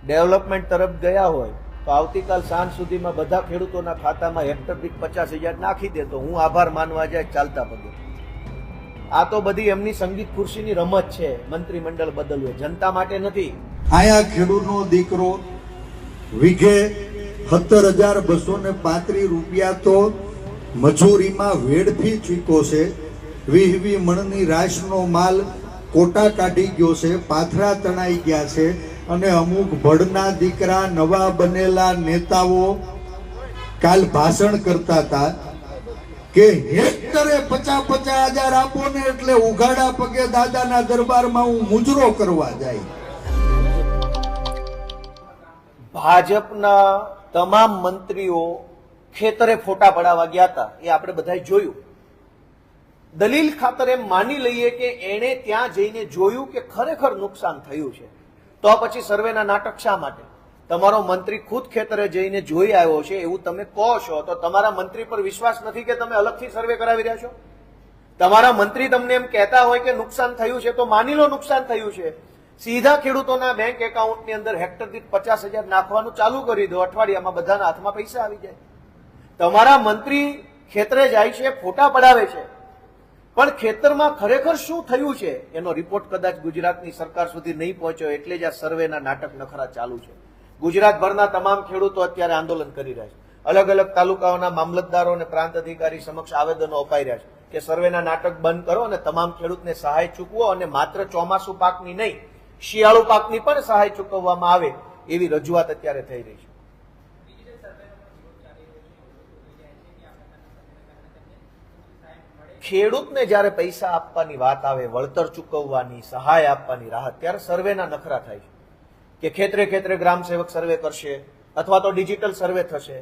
Development તરફ ગયા હોય તો આવતીકાલ સાંજ સુધીમાં બધા ખેડૂતોના ખાતામાં હેક્ટર દીઠ 50,000 નાખી દે તો હું આભાર માનવા જાય ચાલતા પગે. આ તો બધી એમની સંગીત ખુરશીની રમત છે. મંત્રીમંડળ બદલવું જનતા માટે નથી. આયા ખેડૂતનો દીકરો વીઘે 17,235 રૂપિયા તો મજૂરીમાં વેડફી ચૂક્યો છે. 20 મણની રાશનો માલ કોટા કાઢી ગયો છે, પાથરા તણાઈ ગયા છે. અને અમુક ભડના દીકરા નવા બનેલા નેતાઓ કાલ ભાષણ કરતા હતા કે હેક્ટરે 50,000 આપો ને એટલે ઉઘાડા પગે દાદાના દરબારમાં હું મુજરો કરવા જાય. ભાજપના તમામ મંત્રીઓ ખેતરે ફોટા પડાવવા ગયા હતા, એ આપણે બધાએ જોયું. દલીલ ખાતર એમ માની લઈએ કે એણે ત્યાં જઈને જોયું કે ખરેખર નુકસાન થયું છે, તો પછી સર્વેના નાટક શા માટે? તમારો મંત્રી ખુદ ખેતરે જઈને જોઈ આવ્યો છે એવું તમે કહો છો, તો તમારા મંત્રી પર વિશ્વાસ નથી કે તમે અલગથી સર્વે કરાવી રહ્યા છો? તમારા મંત્રી તમને એમ કહેતા હોય કે નુકસાન થયું છે તો માની લો નુકસાન થયું છે, સીધા ખેડૂતોના બેંક એકાઉન્ટની અંદર હેક્ટર દીઠ 50,000 નાખવાનું ચાલુ કરી દો, અઠવાડિયામાં બધાના હાથમાં પૈસા આવી જાય. તમારા મંત્રી ખેતરે જાય છે, ફોટા પડાવે છે, પણ ખેતરમાં ખરેખર શું થયું છે એનો રિપોર્ટ કદાચ ગુજરાતની સરકાર સુધી નહીં પહોંચ્યો, એટલે જ આ સર્વેના નાટક નખરા ચાલુ છે. ગુજરાતભરના તમામ ખેડૂતો અત્યારે આંદોલન કરી રહ્યા છે. અલગ અલગ તાલુકાઓના મામલતદારો અને પ્રાંત અધિકારી સમક્ષ આવેદનો અપાઈ રહ્યા છે કે સર્વેના નાટક બંધ કરો અને તમામ ખેડૂતને સહાય ચૂકવો, અને માત્ર ચોમાસુ પાકની નહીં શિયાળુ પાકની પણ સહાય ચૂકવવામાં આવે એવી રજૂઆત અત્યારે થઈ રહી છે. ખેડૂતને જયારે પૈસા આપવાની વાત આવે, વળતર ચૂકવવાની, સહાય આપવાની રાહત, ત્યારે સર્વેના નખરા થાય છે કે ખેતરે ખેતરે ગ્રામ સેવક સર્વે કરશે અથવા તો ડિજિટલ સર્વે થશે.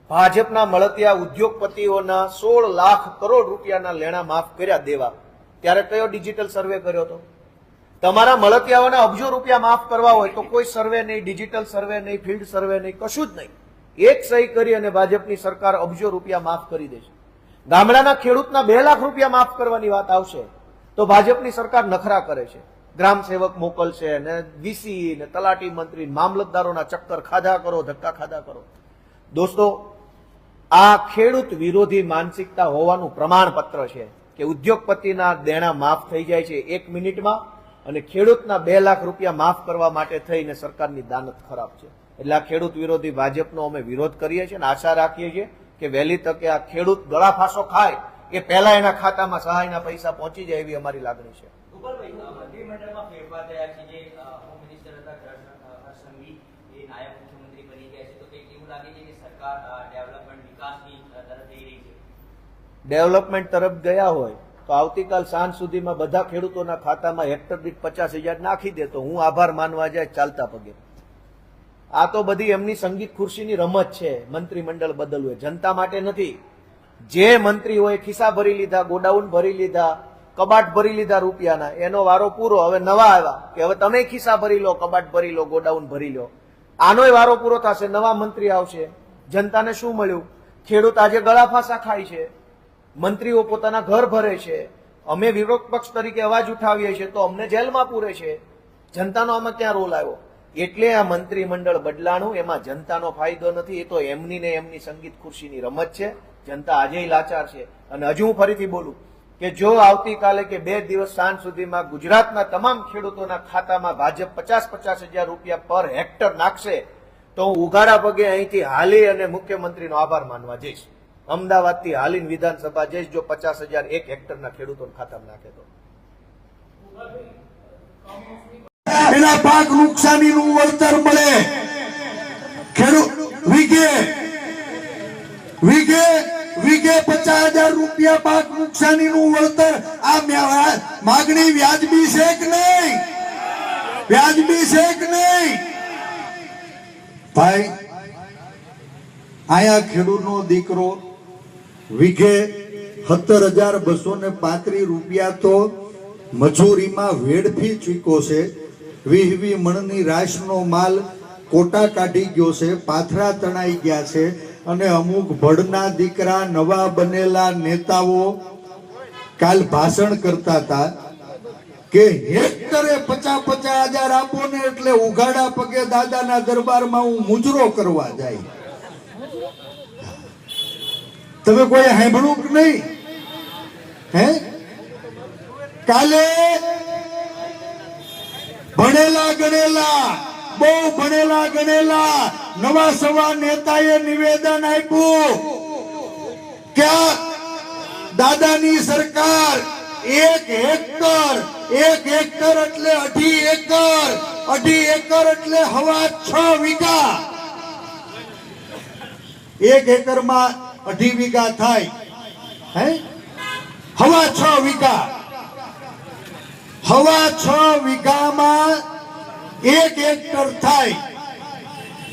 ભાજપના મળતિયા ઉદ્યોગપતિઓના 16 લાખ કરોડ રૂપિયાના લેણા માફ કર્યા દેવા, ત્યારે કયો ડિજિટલ સર્વે કર્યો હતો? તમારા મળતિયાઓના અબજો રૂપિયા માફ કરવા હોય તો કોઈ સર્વે નહીં, ડિજિટલ સર્વે નહીં, ફિલ્ડ સર્વે નહીં, કશું જ નહીં. એક સહી કરી અને ભાજપની સરકાર અબજો રૂપિયા માફ કરી દેશે. ગામડાના ખેડૂતના 2 લાખ રૂપિયા માફ કરવાની વાત આવશે તો ભાજપની સરકાર નખરા કરે છે. ગ્રામ સેવક મોકલશે ને વીસી ને તલાટી મંત્રી મામલતદારોના ચક્કર ખાધા કરો, ધક્કા ખાધા કરો. દોસ્તો, આ ખેડૂત વિરોધી માનસિકતા હોવાનું પ્રમાણપત્ર છે કે ઉદ્યોગપતિના દેણા માફ થઈ જાય છે 1 મિનિટમાં, અને ખેડૂતના 2 લાખ રૂપિયા માફ કરવા માટે થઈને સરકારની દાનત ખરાબ છે. એટલે આ ખેડૂત વિરોધી ભાજપનો અમે વિરોધ કરીએ છીએ અને આશા રાખીએ છીએ કે વહેલી તકે આ ખેડૂત ગળાફાંસો ખાય એ પહેલા એના ખાતામાં સહાયના પૈસા પહોંચી જાય એવી અમારી લાગણી છે. મંત્રીમંડળમાં ફેરફાર થયા છે, જે હોમ મિનિસ્ટર હતા હર્ષ સંઘવી એ નાયબ મુખ્યમંત્રી બની ગયા છે, તો કંઈક એવું લાગે છે કે સરકાર ડેવલપમેન્ટ વિકાસની તરફ જઈ રહી છે? ડેવલપમેન્ટ તરફ ગયા હોય તો આવતીકાલ સાંજ સુધીમાં બધા ખેડૂતોના ખાતામાં હેક્ટર દીઠ 50,000 નાખી દે તો હું આભાર માનવા જાય ચાલતા પગે. આ તો બધી એમની સંગીત ખુરશીની રમત છે. મંત્રીમંડળ બદલવું જનતા માટે નથી. જે મંત્રીઓએ ખિસ્સા ભરી લીધા, ગોડાઉન ભરી લીધા, કબાટ ભરી લીધા રૂપિયાના, એનો વારો પૂરો. હવે નવા આવ્યા કે હવે તમે ખિસ્સા ભરી લો, કબાટ ભરી લો, ગોડાઉન ભરી લો. આનોય વારો પૂરો થશે, નવા મંત્રી આવશે. જનતાને શું મળ્યું? ખેડૂત આજે ગળાફાંસા ખાય છે, મંત્રીઓ પોતાના ઘર ભરે છે, અમે વિરોધ પક્ષ તરીકે અવાજ ઉઠાવીએ છીએ તો અમને જેલમાં પૂરે છે. જનતાનો આમાં ક્યાં રોલ આવ્યો? એટલે આ મંત્રીમંડળ બદલાણું, એમાં જનતાનો ફાયદો નથી. એ તો એમની ને એમની સંગીત ખુરશીની રમત છે. જનતા આજે લાચાર છે. અને હજુ હું ફરીથી બોલું કે જો આવતીકાલે કે 2 દિવસ સાંજ સુધીમાં ગુજરાતના તમામ ખેડૂતોના ખાતામાં ભાજપ 50,000 રૂપિયા પર હેક્ટર નાખશે તો હું ઉઘાડા પગે અહીંથી હાલી અને મુખ્યમંત્રીનો આભાર માનવા જઈશ. અમદાવાદથી હાલીને વિધાનસભા જઈશ જો 50,000 એક હેક્ટરના ખેડૂતોના ખાતામાં નાખે તો. એના પાક નુકસાનીનું વળતર મળે. ખેડૂત વીઘે 50,000 રૂપિયા પાક નુકસાનીનું વળતર. આ માગણી વ્યાજબી છે કે નહીં? વ્યાજબી છે કે નહીં? ભાઈ, આયા ખેડૂતનો દીકરો વીઘે 17,235 રૂપિયા તો મજૂરીમાં વેડફી ચૂક્યો છે. 20 મણની રાશનો માલ કોટા કાઢી ગયો છે, પાથરા તણાઈ ગયા છે. અને અમુક ભડના દીકરા નવા બનેલા નેતાઓ કાલ ભાષણ કરતા હતા કે હેક્ટરે 50,000 આપો ને એટલે ઉઘાડા પગે દાદાના દરબારમાં હું મુજરો કરવા જાય. તમે કોઈ સાંભળ્યું કે નહીં? હે, કાલે ભણેલા ગણેલા, બહુ ભણેલા ગણેલા નવા સવા નેતાએ નિવેદન આપ્યું કે દાદાની સરકાર 1 હેક્ટર એટલે 2.5 એકર, 2.5 એકર એટલે 6.5 વીઘા. 1 એકરમાં 2.5 વીઘા થાય. હે, 6.5 વીઘા, 6.5 વીઘામાં 1 હેક્ટર થાય.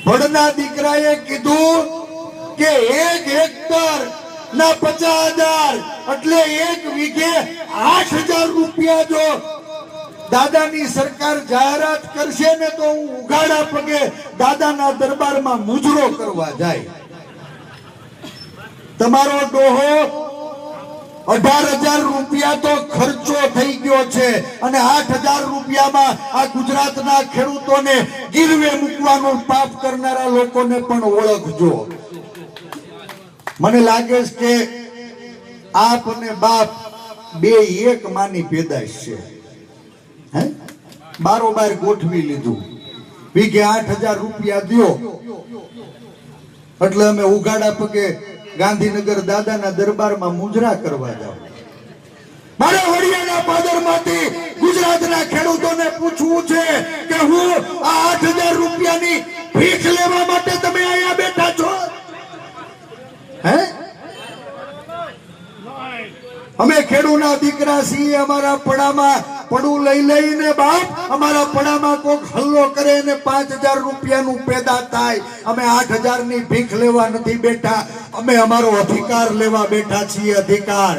ભણના દીકરાએ કીધું કે 1 હેક્ટર ના 50,000 એટલે 1 વીઘે 8,000 રૂપિયા જો દાદાની સરકાર જાહેરાત કરશે ને તો હું ઉઘાડા પગે દાદાના દરબારમાં મુજરો કરવા જાય. તમારો ડોહો 18,000 રૂપિયા તો ખર્ચો થઈ ગયો છે અને 8,000 રૂપિયામાં આ ગુજરાતના ખેડૂતોને ગીરવે મૂકવાનું પાપ કરનારા લોકોને પણ ઓળખજો. મને લાગે છે કે આપ અને બાપ બે એક માની પેદાશ છે. હે, બારોબાર ગોઠવી લીધું. વીઘે 8,000 રૂપિયા દ્યો એટલે અમે ઉઘાડા પગે ગાંધીનગર દાદાના દરબારમાં મુજરા કરવા જાવ. મારે વડિયાના પાદરમાંથી ગુજરાતના ખેડૂતોને પૂછવું છે કે હું આ 8,000 રૂપિયાની ભીખ લેવા માટે તમે અહીંયા બેઠા છો? હે, અમે ખેડૂના દીકરા છીએ. અમારા પડામાં પડું લઈ લઈને બાપ અમારા પડામાં કોક હલ્લો કરે ને 5,000 રૂપિયાનું પેદા થાય. અમે 8,000 ની ભીખ લેવા નથી બેઠા, અમે અમારો અધિકાર લેવા બેઠા છીએ. અધિકાર.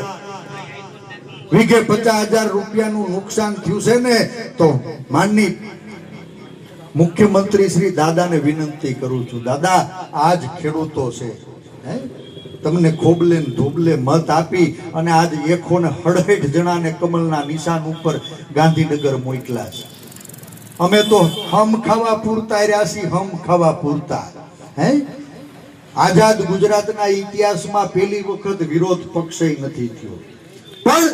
વીઘે 50,000 રૂપિયાનું નુકસાન થયું છે ને તો માનની મુખ્યમંત્રી શ્રી દાદાને વિનંતી કરું છું, દાદા આજ ખેડૂતો છે, હે, તમને ખોબલે ધોબલે મત આપી અને આજ 168 જણાને કમલના નિશાન ઉપર ગાંધીનગર મોકલા છે. અમે તો હમ ખાવા પૂરતા રહ્યા છીએ, હમ ખાવા પૂરતા. હે, આઝાદ ગુજરાતના ઇતિહાસમાં પહેલી વખત વિરોધ પક્ષે નથી થયો. પણ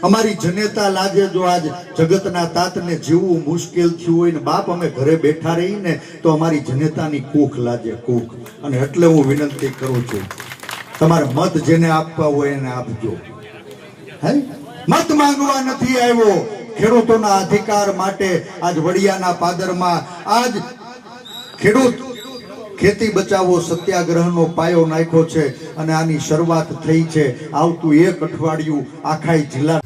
અમારી જનેતા લાજે જો આજ જગતના તાતને જીવવું મુશ્કેલ થયું હોય ને બાપ અમે ઘરે બેઠા રહીને તો અમારી જનેતાની કૂખ લાજે, કૂખ. અને એટલે હું વિનંતી કરું છું, તમારે મત જેને આપવા હોય એને આપજો. હે, મત માંગવા નથી આવ્યો. ખેડૂતોના અધિકાર માટે આજ વડિયાના પાદરમાં આજ ખેડૂત ખેતી બચાવો સત્યાગ્રહનો પાયો નાખ્યો છે અને આની શરૂઆત થઈ છે. આવતું 1 અઠવાડિયું આખા જિલ્લા